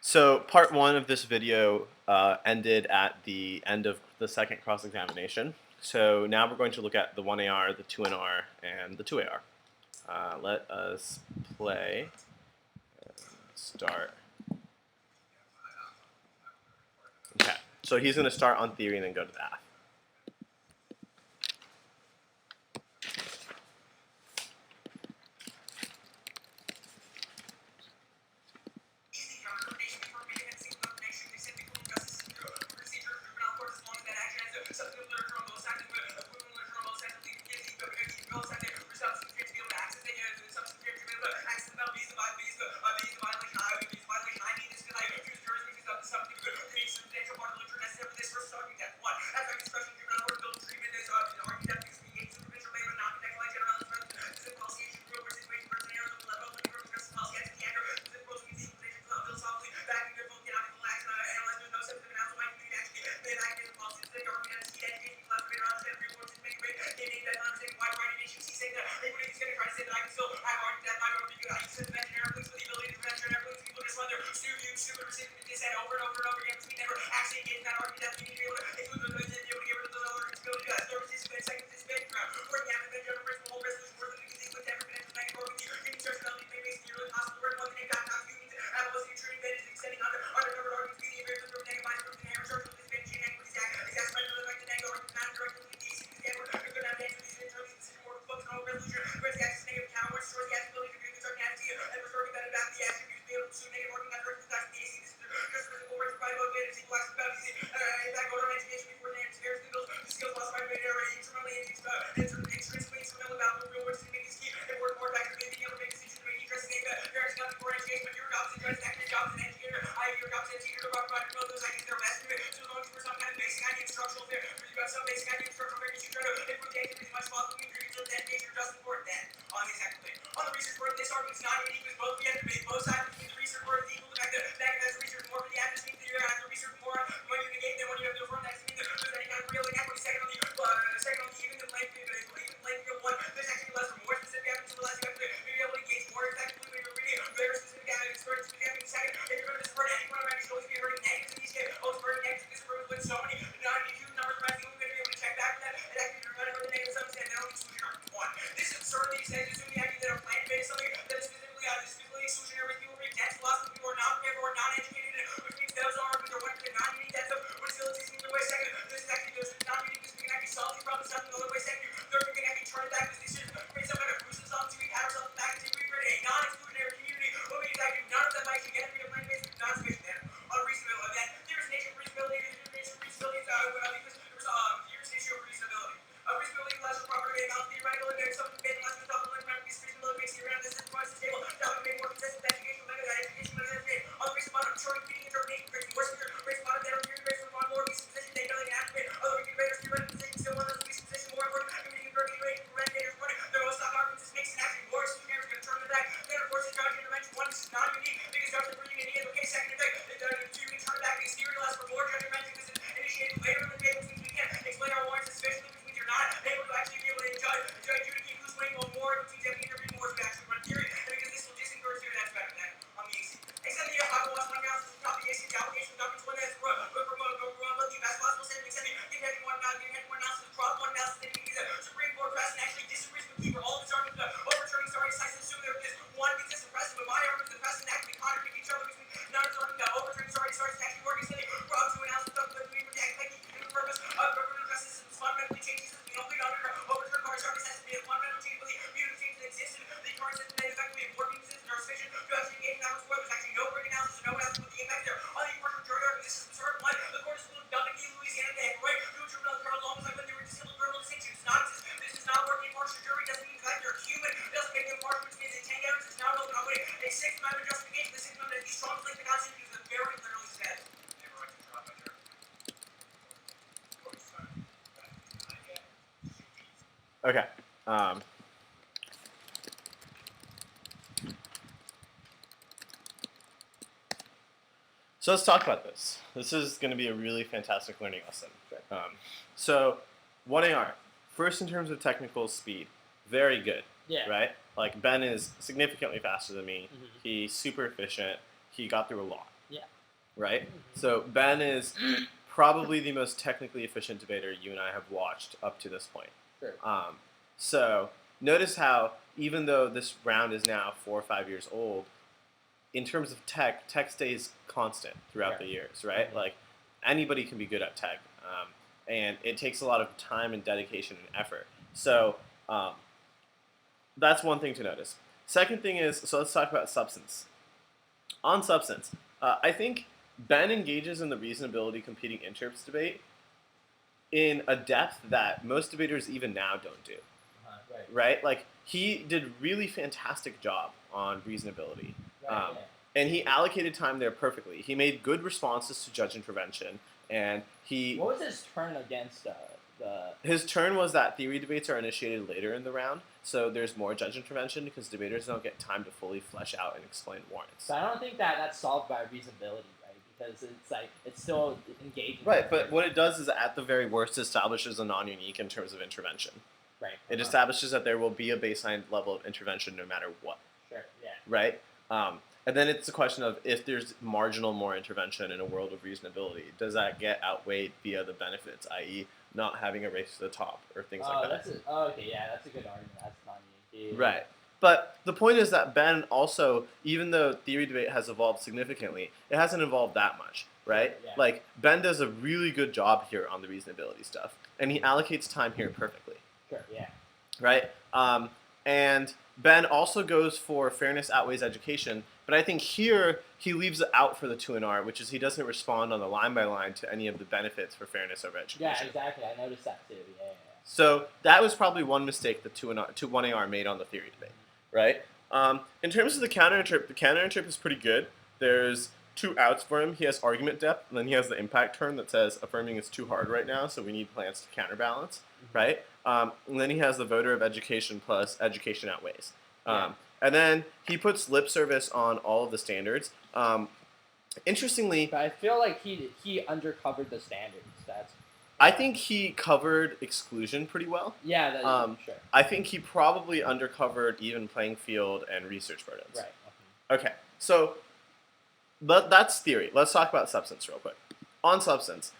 So part one of this video ended at the end of the second cross-examination. So now we're going to look at the 1AR, the 2NR, and the 2AR. Let us play and start. Okay, so he's going to start on theory and then go to math. Okay. So let's talk about this. This is going to be a really fantastic learning lesson. So 1AR, first in terms of technical speed, very good. Yeah. Right? Like Ben is significantly faster than me. Mm-hmm. He's super efficient. He got through a lot. Yeah. Right? So Ben is probably the most technically efficient debater you and I have watched up to this point. Sure. So notice how even though this round is now 4 or 5 years old, in terms of tech stays constant throughout the years, right? Mm-hmm. Like anybody can be good at tech, and it takes a lot of time and dedication and effort. So that's one thing to notice. Second thing is, so let's talk about substance. On substance, I think Ben engages in the reasonability competing interps debate in a depth that most debaters even now don't do. Right? Like he did really fantastic job on reasonability. And he allocated time there perfectly. He made good responses to judge intervention, and he. What was his turn against the? His turn was that theory debates are initiated later in the round, so there's more judge intervention because debaters don't get time to fully flesh out and explain warrants. But I don't think that's solved by reasonability, right? Because it's like it's still engaging. Right, but what it does is at the very worst establishes a non-unique in terms of intervention. Right. It establishes that there will be a baseline level of intervention no matter what. Sure. Yeah. Right. And then it's a question of if there's marginal more intervention in a world of reasonability, does that get outweighed via the benefits, i.e., not having a race to the top or things like that? Okay, yeah, that's a good argument. That's not unique. Right. But the point is that Ben also, even though theory debate has evolved significantly, it hasn't evolved that much, right? Sure, yeah. Like Ben does a really good job here on the reasonability stuff, and he allocates time here perfectly. Sure. Yeah. Right. And Ben also goes for fairness outweighs education, but I think here he leaves it out for the 2NR, which is he doesn't respond on the line by line to any of the benefits for fairness over education. Yeah, exactly. I noticed that too. Yeah. So that was probably one mistake the 1AR made on the theory debate, right? In terms of the counter-interp is pretty good. There's 2 outs for him. He has argument depth, and then he has the impact turn that says affirming is too hard right now, so we need plans to counterbalance, right? And then he has the voter of education plus education outweighs. And then he puts lip service on all of the standards. Interestingly, but I feel like he undercovered the standards. I think he covered exclusion pretty well. Yeah, sure. I think he probably undercovered even playing field and research burdens. Right. Okay, so that's theory. Let's talk about substance real quick. On substance,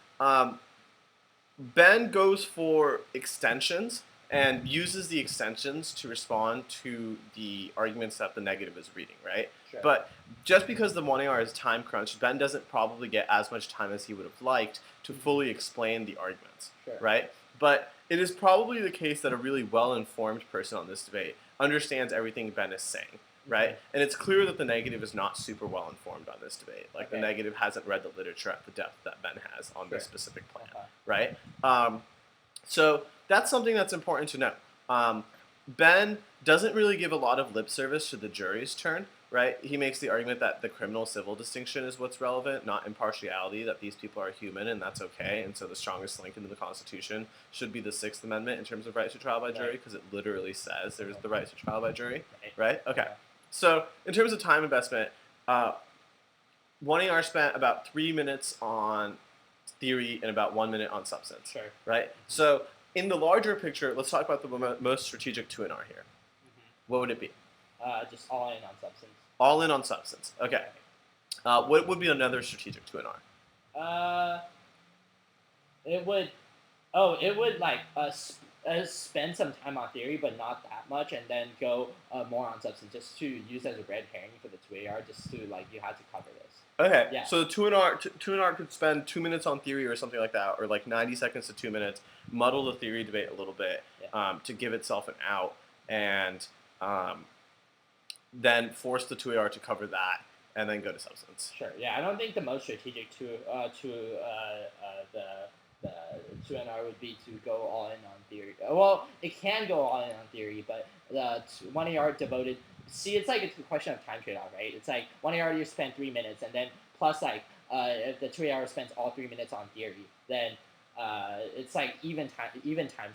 Ben goes for extensions and uses the extensions to respond to the arguments that the negative is reading, right? Sure. But just because the 1AR is time crunched, Ben doesn't probably get as much time as he would have liked to fully explain the arguments, right? But it is probably the case that a really well-informed person on this debate understands everything Ben is saying, right? And it's clear that the negative is not super well-informed on this debate. Like, the negative hasn't read the literature at the depth that Ben has on this specific plan, right? So that's something that's important to know. Ben doesn't really give a lot of lip service to the jury's turn, right? He makes the argument that the criminal-civil distinction is what's relevant, not impartiality, that these people are human and that's okay, and so the strongest link into the Constitution should be the 6th Amendment in terms of right to trial by jury, because it literally says there's the right to trial by jury, right? Okay. So in terms of time investment, 1AR spent about 3 minutes on theory and about 1 minute on substance, right? So in the larger picture, let's talk about the most strategic 2NR here. What would it be? Just all in on substance. All in on substance. Okay. What would be another strategic 2NR? It would like spend some time on theory, but not that much, and then go more on substance, just to use as a red herring for the 2AR, just to like you had to cover this. Okay. Yeah. So the 2NR could spend 2 minutes on theory or something like that, or like 90 seconds to 2 minutes, muddle the theory debate a little bit to give itself an out, and then force the 2AR to cover that, and then go to substance. Sure. Yeah, I don't think the most strategic the 2NR would be to go all in on theory. Well, it can go all in on theory, but the 1AR devoted. See, it's like it's a question of time trade-off, right? It's like 1AR you spend 3 minutes, and then plus like if the 2AR spends all 3 minutes on theory, then it's like even time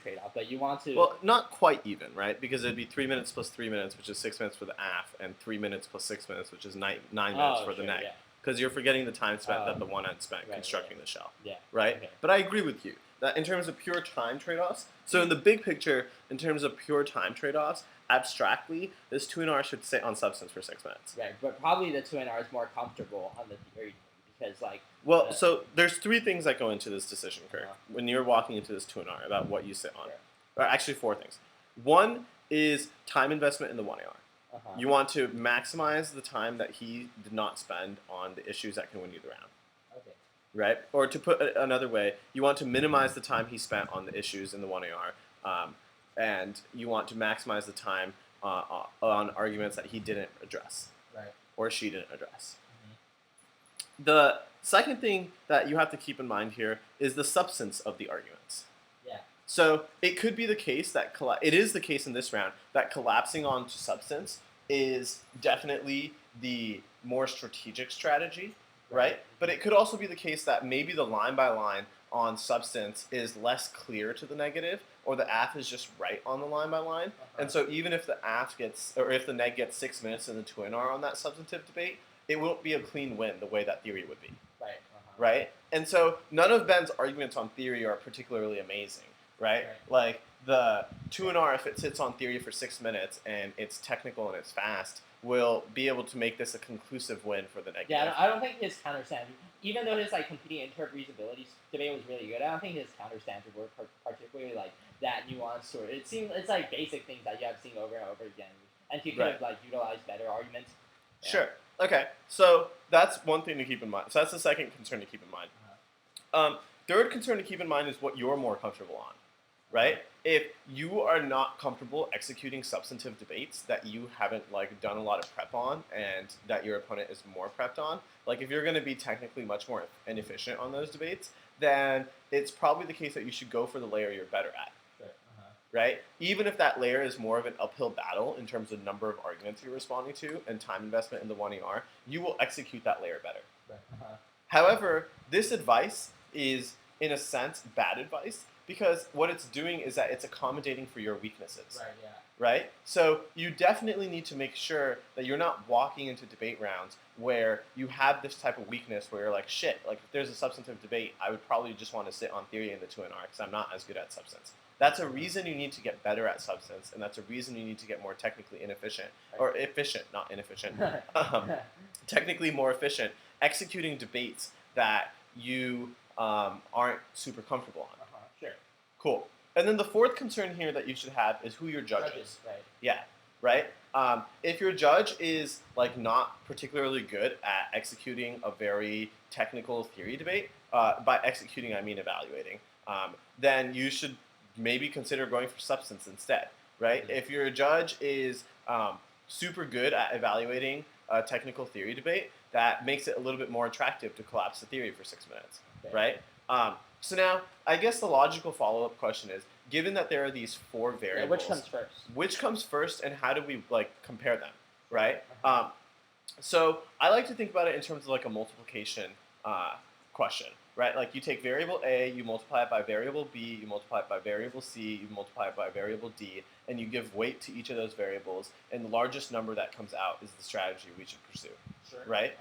trade-off. But you want to not quite even, right? Because it'd be 3 minutes plus 3 minutes, which is 6 minutes for the AF, and 3 minutes plus 6 minutes, which is 9 minutes for the neg. Because you're forgetting the time spent that the one end spent constructing the shell. Yeah. Right? Okay. But I agree with you that in terms of pure time trade-offs, so in the big picture, in terms of pure time trade-offs, abstractly, this 2NR should sit on substance for 6 minutes. Right, but probably the 2NR is more comfortable on the theory because like. Well, so there's 3 things that go into this decision, Kirk, Uh-huh. when you're walking into this 2NR about what you sit on. Sure. Or actually 4 things. One is time investment in the 1AR. Uh-huh. You want to maximize the time that he did not spend on the issues that can win you the round. Okay. Right? Or to put it another way, you want to minimize the time he spent on the issues in the 1AR, and you want to maximize the time on arguments that he didn't address. Right. Or she didn't address. Mm-hmm. The second thing that you have to keep in mind here is the substance of the arguments. Yeah. So it could be the case that it is the case in this round that collapsing onto substance is definitely the more strategic strategy, right? But it could also be the case that maybe the line by line on substance is less clear to the negative, or the AF is just right on the line by line. Uh-huh. And so even if the AF gets, or if the neg gets 6 minutes in the 2NR on that substantive debate, it won't be a clean win the way that theory would be. Right. Uh-huh. Right? And so none of Ben's arguments on theory are particularly amazing, right? Like the 2NR, if it sits on theory for 6 minutes and it's technical and it's fast, will be able to make this a conclusive win for the negative. Yeah, I don't think his counterstance, even though his like competing interpretability debate was really good, I don't think his counterstance were particularly like that nuanced, or it's like basic things that you have seen over and over again, and he could have like utilized better arguments. Yeah. Sure. Okay. So that's one thing to keep in mind. So that's the second concern to keep in mind. Third concern to keep in mind is what you're more comfortable on, right? If you are not comfortable executing substantive debates that you haven't like done a lot of prep on, and that your opponent is more prepped on, like if you're going to be technically much more inefficient on those debates, then it's probably the case that you should go for the layer you're better at. Right? Even if that layer is more of an uphill battle in terms of number of arguments you're responding to and time investment in the 1AR, you will execute that layer better. However, this advice is, in a sense, bad advice, because what it's doing is that it's accommodating for your weaknesses. Right, yeah. Right? So you definitely need to make sure that you're not walking into debate rounds where you have this type of weakness where you're like, shit, like if there's a substantive debate, I would probably just want to sit on theory in the 2NR because I'm not as good at substance. That's a reason you need to get better at substance, and that's a reason you need to get more technically inefficient, or efficient, not inefficient, technically more efficient, executing debates that you aren't super comfortable on. Sure. Cool. And then the fourth concern here that you should have is who your judge is. Right. Yeah, right? If your judge is like not particularly good at executing a very technical theory debate, by executing I mean evaluating, then you should maybe consider going for substance instead, right? Mm-hmm. If your judge is super good at evaluating a technical theory debate, that makes it a little bit more attractive to collapse the theory for 6 minutes, right? So now, I guess the logical follow-up question is, given that there are these 4 variables, which comes first? Which comes first, and how do we like compare them, right? So I like to think about it in terms of like a multiplication question, right? Like you take variable A, you multiply it by variable B, you multiply it by variable C, you multiply it by variable D, and you give weight to each of those variables, and the largest number that comes out is the strategy we should pursue, right?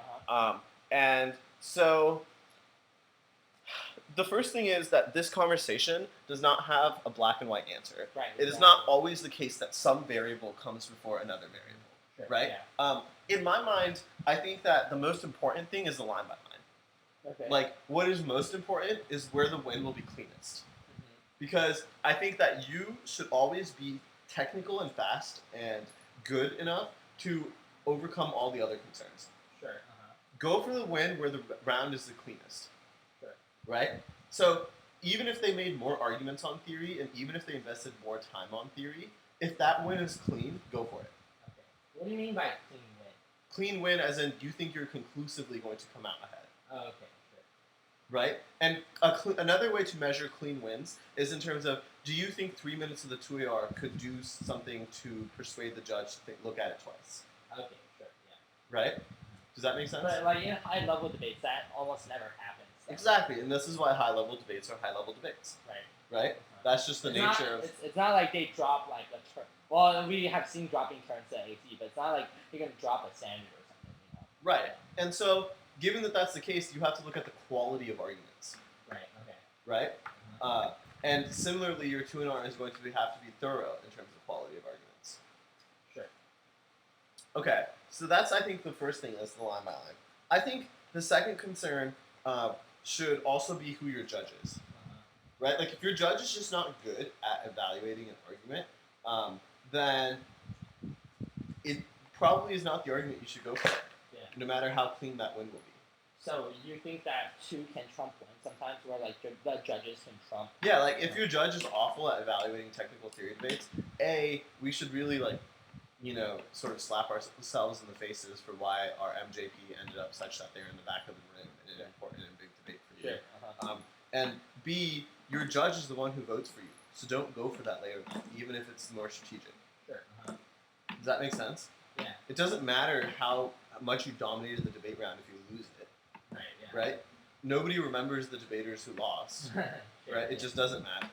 And so the first thing is that this conversation does not have a black and white answer. Right, it is not always the case that some variable comes before another variable, right? Yeah. In my mind, I think that the most important thing is the line by line. Okay. Like, what is most important is where the win will be cleanest. Because I think that you should always be technical and fast and good enough to overcome all the other concerns. Sure. Go for the win where the round is the cleanest. Sure. Right? So even if they made more arguments on theory, and even if they invested more time on theory, if that win is clean, go for it. Okay. What do you mean by clean win? Clean win as in you think you're conclusively going to come out ahead. Oh, okay. Right? And another way to measure clean wins is in terms of, do you think 3 minutes of the 2AR could do something to persuade the judge to look at it twice? Okay, sure, yeah. Right? Does that make sense? But like in high-level debates, that almost never happens. So. Exactly, and this is why high-level debates are high-level debates. Right? That's just the nature of... It's not like they drop like a turn. Well, we have seen dropping turns at AC, but it's not like you're going to drop a standard or something. You know? Right, and so... Given that that's the case, you have to look at the quality of arguments. Right. Okay. Right. And similarly, your 2NR is going to have to be thorough in terms of quality of arguments. Sure. Okay. So that's, I think, the first thing is the line by line. I think the second concern should also be who your judge is, right? Like if your judge is just not good at evaluating an argument, then it probably is not the argument you should go for, no matter how clean that win will be. So you think that 2 can trump 1 sometimes, where like the judges can trump? Yeah, like if your judge is awful at evaluating technical theory debates, we should really sort of slap ourselves in the faces for why our MJP ended up such that they're in the back of the room in an important and big debate for you. Sure. And B, your judge is the one who votes for you, so don't go for that later, even if it's more strategic. Sure. Does that make sense? Yeah. It doesn't matter how much you dominated the debate round if you lose it. Right. Yeah. Right? Nobody remembers the debaters who lost. Sure, right? It just doesn't matter.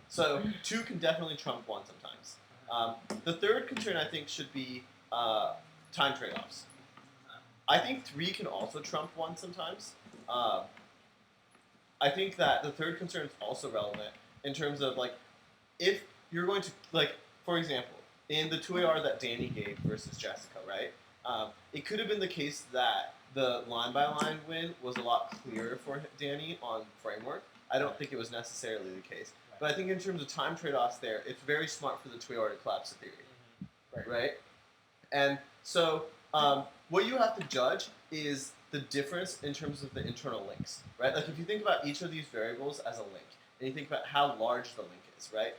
So 2 can definitely trump 1 sometimes. The third concern, I think, should be time trade-offs. I think 3 can also trump 1 sometimes. I think that the third concern is also relevant in terms of, like, if you're going to, like, for example, in the 2AR that Danny gave versus Jessica, right? It could have been the case that the line-by-line win was a lot clearer for Danny on framework. I don't think it was necessarily the case. But I think in terms of time trade-offs there, it's very smart for the 2AR to collapse the theory. Right? And so what you have to judge is the difference in terms of the internal links. Right? Like if you think about each of these variables as a link, and you think about how large the link is, right?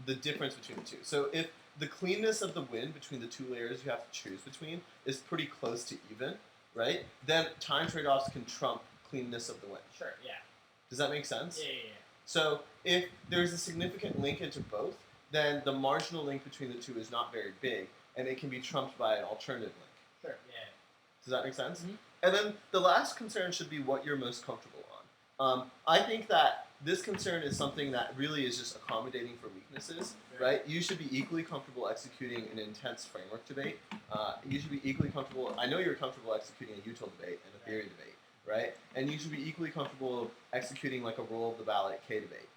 The difference between the two. So if the cleanness of the win between the 2 layers you have to choose between is pretty close to even, right? Then time trade-offs can trump cleanness of the win. Sure, yeah. Does that make sense? Yeah. So if there's a significant link into both, then the marginal link between the 2 is not very big, and it can be trumped by an alternative link. Sure, yeah. Does that make sense? Mm-hmm. And then the last concern should be what you're most comfortable on. I think that this concern is something that really is just accommodating for weaknesses, right? You should be equally comfortable executing an intense framework debate. You should be equally comfortable, I know you're comfortable executing a util debate and a theory debate, right? And you should be equally comfortable executing like a roll of the ballot K debate.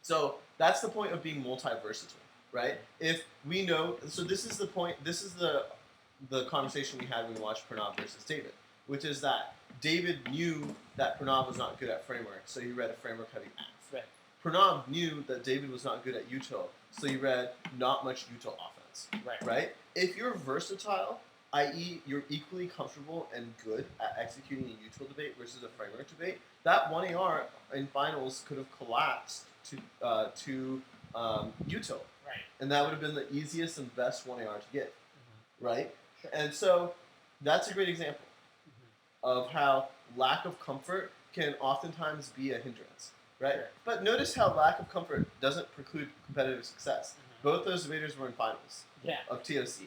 So that's the point of being multi-versatile, right? If we know, so this is the point, this is the conversation we had when we watched Pranav versus David, which is that David knew that Pranav was not good at framework, so he read a framework-heavy math. Right. Pranav knew that David was not good at util, so he read not much util offense. Right? If you're versatile, i.e. you're equally comfortable and good at executing a util debate versus a framework debate, that 1AR in finals could have collapsed to util. Right. And that would have been the easiest and best 1AR to get. Mm-hmm. Right? Sure. And so that's a great example of how lack of comfort can oftentimes be a hindrance, right? Sure. But notice how lack of comfort doesn't preclude competitive success. Both those debaters were in finals of TOC,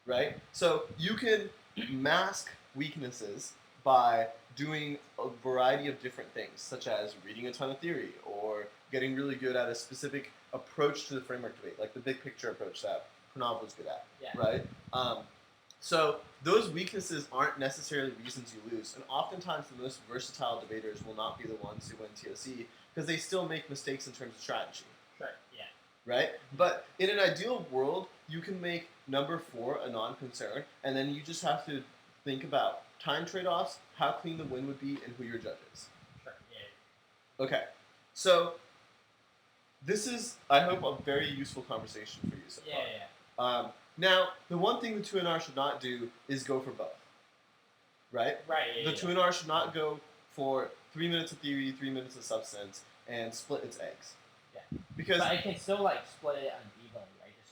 right? So you can mask weaknesses by doing a variety of different things, such as reading a ton of theory or getting really good at a specific approach to the framework debate, like the big picture approach that Pranav was good at, right? So those weaknesses aren't necessarily reasons you lose, and oftentimes the most versatile debaters will not be the ones who win TOC because they still make mistakes in terms of strategy. Sure, yeah. Right? But in an ideal world, you can make number 4 a non-concern, and then you just have to think about time trade-offs, how clean the win would be, and who your judge is. Sure, yeah. Okay, so this is, I hope, a very useful conversation for you so far. Now, the one thing the 2NR should not do is go for both. Right? Right. The 2NR should not go for 3 minutes of theory, 3 minutes of substance, and split its eggs. Yeah. Because but it can still like split it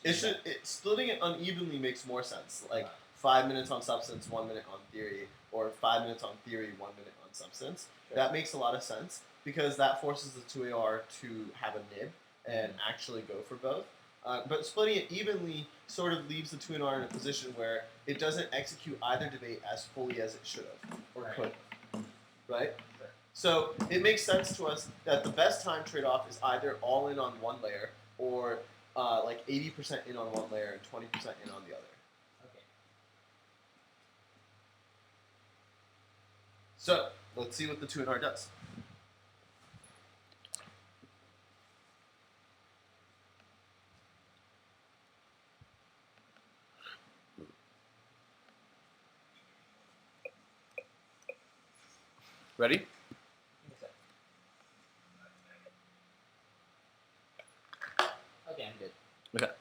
unevenly, right? Splitting it unevenly makes more sense. Like 5 minutes on substance, 1 minute on theory, or 5 minutes on theory, 1 minute on substance. Sure. That makes a lot of sense because that forces the 2AR to have a nib and actually go for both. But splitting it evenly sort of leaves the 2NR in a position where it doesn't execute either debate as fully as it should have or could have. Right? Sure. So it makes sense to us that the best time trade-off is either all in on one layer or like 80% in on one layer and 20% in on the other. Okay. So let's see what the 2NR does. Ready? Okay, I'm good. Okay.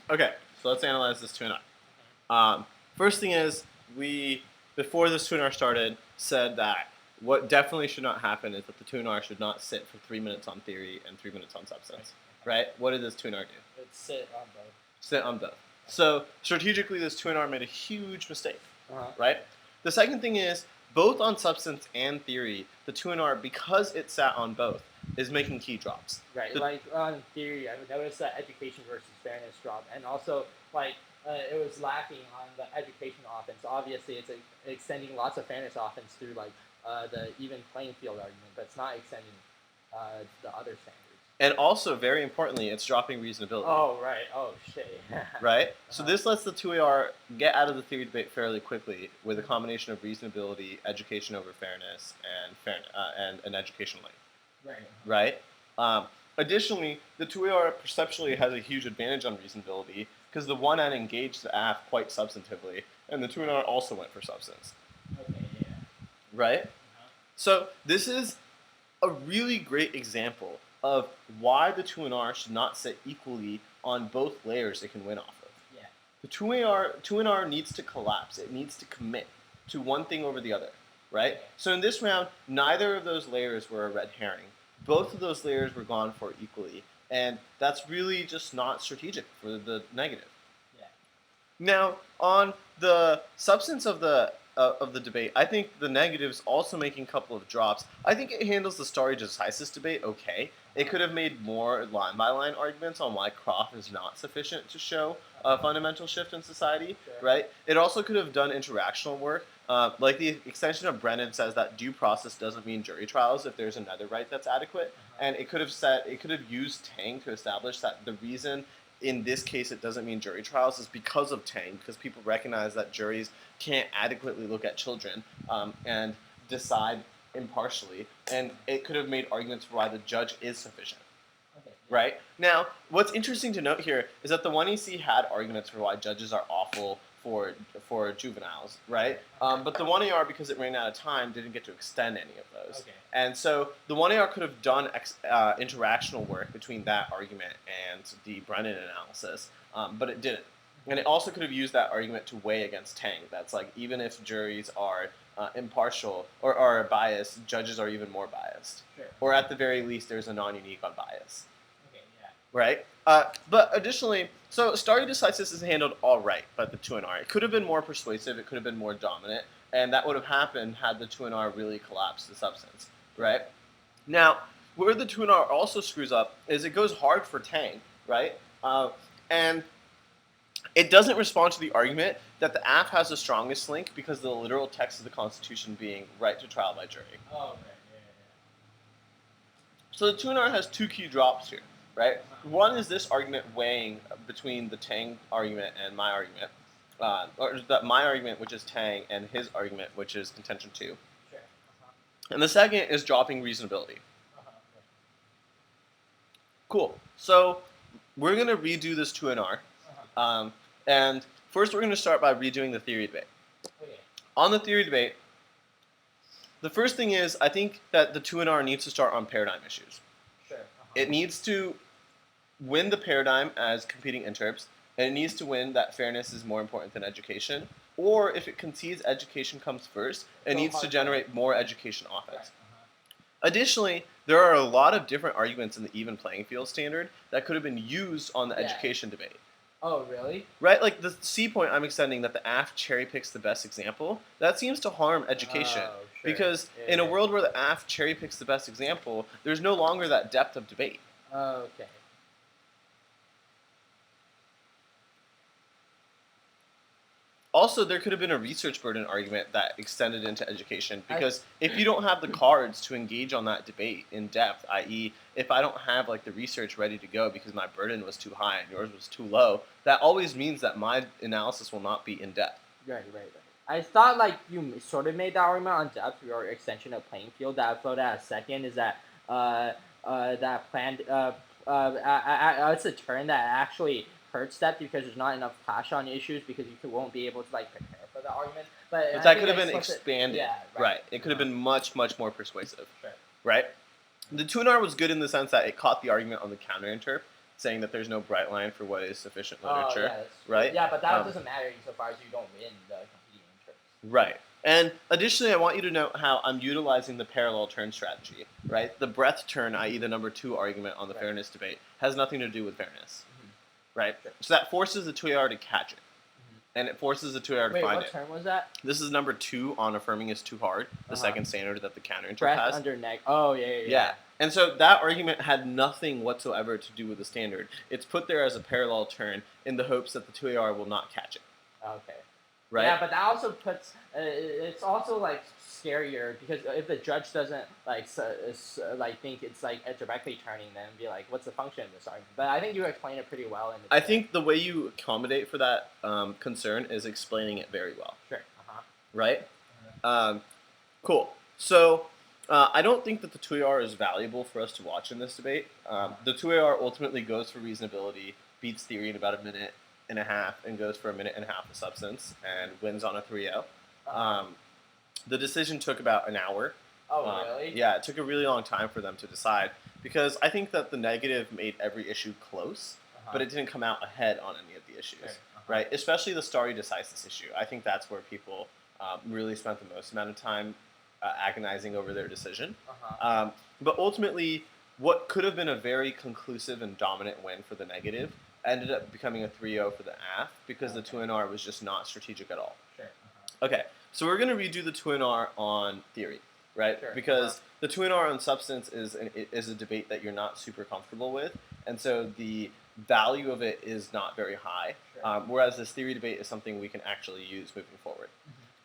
Okay, so let's analyze this 2NR. First thing is, we, before this 2NR started, said that what definitely should not happen is that the 2NR should not sit for 3 minutes on theory and 3 minutes on substance. Right? What did this 2NR do? It's sit on both. Sit on both. So strategically, this 2NR made a huge mistake. Uh-huh. Right? The second thing is, both on substance and theory, the 2NR, because it sat on both, is making key drops. Right, like on theory, I would notice that education versus fairness drop, and also like it was lacking on the education offense. Obviously, it's extending lots of fairness offense through like the even playing field argument, but it's not extending the other standards. And also, very importantly, it's dropping reasonability. Oh right. Oh shit. Right? So this lets the 2AR get out of the theory debate fairly quickly with a combination of reasonability, education over fairness, and an education link. Right. Right? Additionally, the 2AR perceptually has a huge advantage on reasonability because the 1N engaged the AF quite substantively, and the 2NR also went for substance. Okay. Yeah. Right? So this is a really great example of why the 2NR should not sit equally on both layers it can win off of. Yeah. The 2NR needs to collapse. It needs to commit to one thing over the other, right? Okay. So in this round, neither of those layers were a red herring. Both of those layers were gone for equally, and that's really just not strategic for the negative. Yeah. Now, on the substance of the debate, I think the negatives also making a couple of drops. I think it handles the stare decisis debate okay. It could have made more line-by-line arguments on why Croft is not sufficient to show a fundamental shift in society, right? It also could have done interactional work. Like the extension of Brennan says that due process doesn't mean jury trials if there's another right that's adequate. And it could have used Tang to establish that the reason in this case it doesn't mean jury trials is because of Tang, because people recognize that juries can't adequately look at children and decide impartially, and it could have made arguments for why the judge is sufficient. Okay. Right? Now, what's interesting to note here is that the 1EC had arguments for why judges are awful for juveniles, right? But the 1AR, because it ran out of time, didn't get to extend any of those. Okay. And so the 1AR could have done interactional work between that argument and the Brennan analysis, but it didn't. And it also could have used that argument to weigh against Tang. That's like, even if juries are impartial or are biased, judges are even more biased. Sure. Or at the very least, there's a non-unique on bias. Okay. Yeah. Right? But additionally, so stare decisis is handled all right by the 2NR. It could have been more persuasive. It could have been more dominant. And that would have happened had the 2NR really collapsed the substance. Right? Now, where the 2NR also screws up is it goes hard for Tang. Right? And it doesn't respond to the argument that the AF has the strongest link because of the literal text of the Constitution being right to trial by jury. Oh, okay. Yeah. So the 2NR has two key drops here, right? One is this argument weighing between the Tang argument and my argument, or my argument, which is Tang, and his argument, which is contention 2. Sure. And the second is dropping reasonability. Okay. Cool. So we're going to redo this 2NR. And first we're going to start by redoing the theory debate. Okay. On the theory debate, the first thing is I think that the 2NR needs to start on paradigm issues. Sure. It needs to win the paradigm as competing interps, and it needs to win that fairness is more important than education. Or if it concedes education comes first, it needs to generate more education offense. Additionally, there are a lot of different arguments in the even playing field standard that could have been used on the education debate. Oh, really? Right? Like the C point I'm extending that the AF cherry picks the best example, that seems to harm education. Oh, sure. Because in a world where the AF cherry picks the best example, there's no longer that depth of debate. Oh, okay. Also, there could have been a research burden argument that extended into education, because if you don't have the cards to engage on that debate in depth, i.e., if I don't have like the research ready to go because my burden was too high and yours was too low, that always means that my analysis will not be in depth. Right. I thought like you sort of made that argument on depth or extension of playing field. That I floated as second is that that planned it's a term that actually hurts that because there's not enough clash on issues because you won't be able to like prepare for the argument. But that could have been expanded. Yeah, right. It could have been much more persuasive. Sure. Right. The 2NR was good in the sense that it caught the argument on the counter interp, saying that there's no bright line for what is sufficient Oh, literature, yeah, that's true. right? Yeah, but that doesn't matter insofar as you don't win the competing interest. Right. And additionally, I want you to note how I'm utilizing the parallel turn strategy, right? The breadth turn, i.e. the number 2 argument on the Right. fairness debate, has nothing to do with fairness, right? Sure. So that forces the 2AR to catch it, and it forces the 2AR to Wait, find what it. term was that? This is number 2 on affirming is too hard, the second standard that the counterinterp Breath has. under neck. Oh, yeah. Yeah. And so that argument had nothing whatsoever to do with the standard. It's put there as a parallel turn in the hopes that the 2AR will not catch it. Okay. Right? Yeah, but that also puts. It's also like scarier because if the judge doesn't like think it's like directly turning, then be like, what's the function of this argument? But I think you explained it pretty well. I think the way you accommodate for that concern is explaining it very well. Sure. Right? Cool. So I don't think that the 2AR is valuable for us to watch in this debate. The 2AR ultimately goes for reasonability, beats theory in about a minute and a half, and goes for a minute and a half of substance, and wins on a 3-0. The decision took about an hour. Oh, really? Yeah, it took a really long time for them to decide, because I think that the negative made every issue close, but it didn't come out ahead on any of the issues, right? Especially the stare decisis issue. I think that's where people really spent the most amount of time agonizing over their decision. But ultimately, what could have been a very conclusive and dominant win for the negative ended up becoming a 3-0 for the AF because the 2NR was just not strategic at all. Okay, so we're going to redo the 2NR on theory, right? Because the 2NR on substance is a debate that you're not super comfortable with, and so the value of it is not very high, whereas this theory debate is something we can actually use moving forward.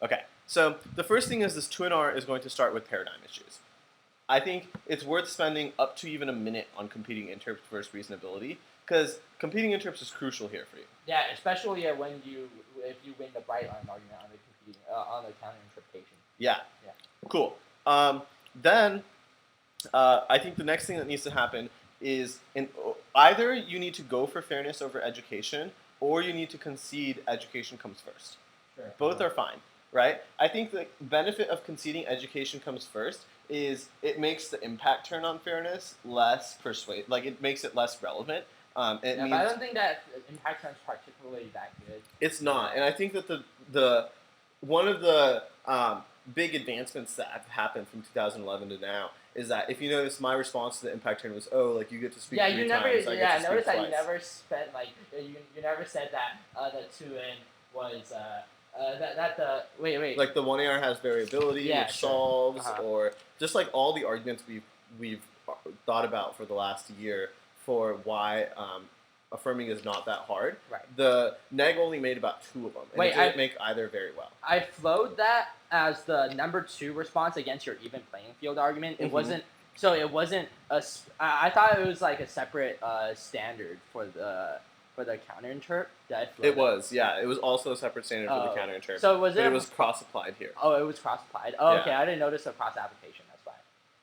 Okay, so the first thing is this 2NR is going to start with paradigm issues. I think it's worth spending up to even a minute on competing interps versus reasonability, because competing interps is crucial here for you. Yeah, especially if you win the bright line argument on the competing on the counter interpretation. Yeah. Cool. Then I think the next thing that needs to happen is either you need to go for fairness over education, or you need to concede education comes first. Both are fine, right? I think the benefit of conceding education comes first is it makes the impact turn on fairness less it makes it less relevant. But I don't think that impact turn is particularly that good. It's not, and I think that the one of the big advancements that have happened from 2011 to now is that if you notice, my response to the impact turn was, you get to speak 3 times. I noticed that you never spent you never said that the 2N was wait. Like the 1AR has variability, which solves, or just like all the arguments we've thought about for the last year for why affirming is not that hard. Right. The neg only made about 2 of them, and it didn't make either very well. I flowed that as the number 2 response against your even playing field argument. It wasn't. So it wasn't a. I thought it was like a separate standard for the counterinterp. It was, yeah. It was also a separate standard for the counterinterp. So it was cross-applied here. Oh, it was cross-applied. Oh, okay. I didn't notice the cross-application. That's fine.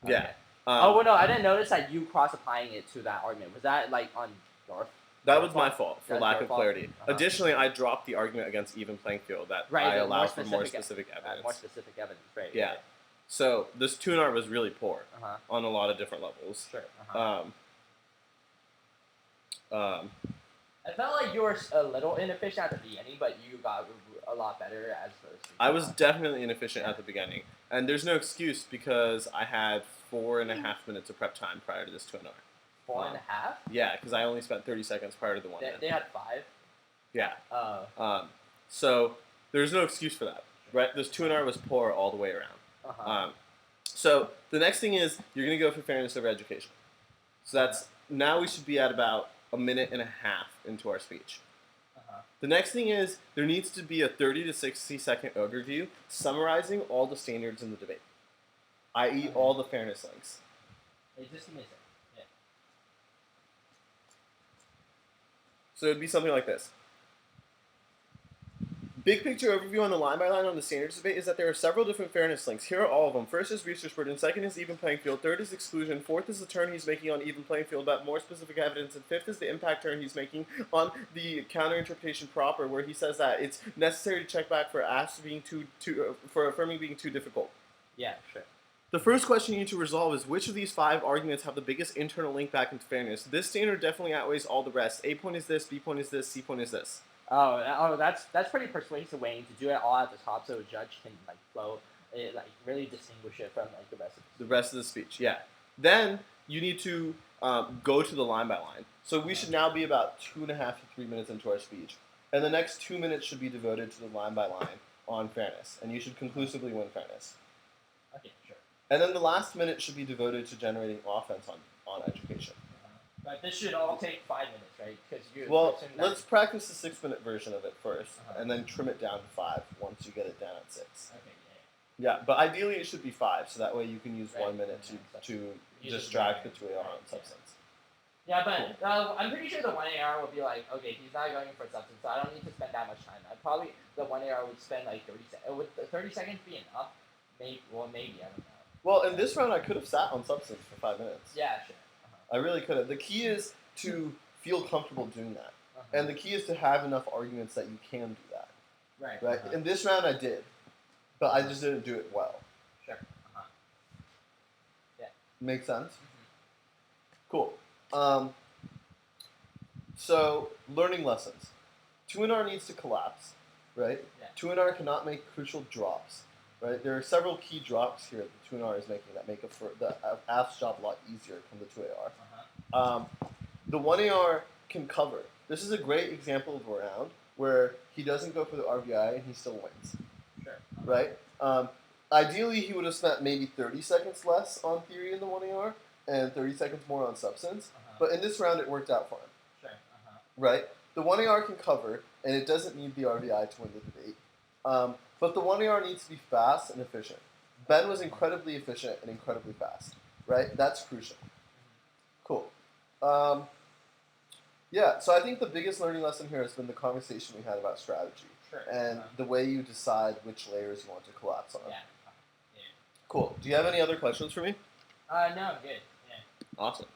Okay. Yeah. No, I didn't notice that you cross-applying it to that argument. Was that like on your? That was my fault for lack of clarity. Additionally, I dropped the argument against even playing field that I allow for more specific evidence. More specific evidence, right? Yeah. So this 2NR was really poor on a lot of different levels. Sure. I felt like you were a little inefficient at the beginning, but you got a lot better as the. I was definitely inefficient at the beginning, and there's no excuse because I had 4.5 minutes of prep time prior to this 2NR. 4.5? Yeah, because I only spent 30 seconds prior to the 1. They had 5. Yeah. So there's no excuse for that, right? This 2NR was poor all the way around. So the next thing is you're going to go for fairness over education. So that's now we should be at about a minute and a half into our speech. The next thing is there needs to be a 30 to 60 second overview summarizing all the standards in the debate, i.e. all the fairness links. Just give me a second. Yeah. So it would be something like this. Big picture overview on the line by line on the standards debate is that there are several different fairness links. Here are all of them. First is research burden, second is even playing field, third is exclusion, fourth is the turn he's making on even playing field about more specific evidence, and fifth is the impact turn he's making on the counterinterpretation proper, where he says that it's necessary to check back for affirming being too difficult. Yeah, sure. The first question you need to resolve is which of these 5 arguments have the biggest internal link back into fairness. This standard definitely outweighs all the rest. A point is this, B point is this, C point is this. That's pretty persuasive way to do it all at the top, so a judge can like flow it, like really distinguish it from like the rest of the rest of the speech. Yeah. Then you need to go to the line by line. So we should now be about 2.5 to 3 minutes into our speech, and the next 2 minutes should be devoted to the line by line on fairness, and you should conclusively win fairness. Okay, sure. And then the last minute should be devoted to generating offense on education. But this should all take 5 minutes, right? Because well, let's practice the 6-minute version of it first, and then trim it down to 5 once you get it down at 6. Okay, yeah, but ideally it should be 5, so that way you can use 1 minute to distract the 2AR on substance. Yeah, but I'm pretty sure the 1AR will be like, okay, he's not going for substance, so I don't need to spend that much time. The 1AR would spend like 30 seconds. Would 30 seconds be enough? Maybe, I don't know. Well, in this round, I could have sat on substance for 5 minutes. Yeah, sure. I really could have. The key is to feel comfortable doing that. And the key is to have enough arguments that you can do that. Right? In this round, I did. But I just didn't do it well. Sure. Yeah. Make sense? Cool. So, learning lessons. 2NR needs to collapse, right? Yeah. 2NR cannot make crucial drops, right? There are several key drops here that 2NR is making that make the AF's job a lot easier from the 2AR. The 1AR can cover. This is a great example of a round where he doesn't go for the RBI and he still wins. Sure. Right? Ideally, he would have spent maybe 30 seconds less on theory in the 1AR and 30 seconds more on substance. But in this round, it worked out for him. Sure. Right? The 1AR can cover, and it doesn't need the RBI to win the debate. But the 1AR needs to be fast and efficient. Ben was incredibly efficient and incredibly fast. Right? That's crucial. Cool. Yeah, so I think the biggest learning lesson here has been the conversation we had about strategy. Sure. And the way you decide which layers you want to collapse on. Yeah. Cool. Do you have any other questions for me? No, I'm good. Yeah. Awesome.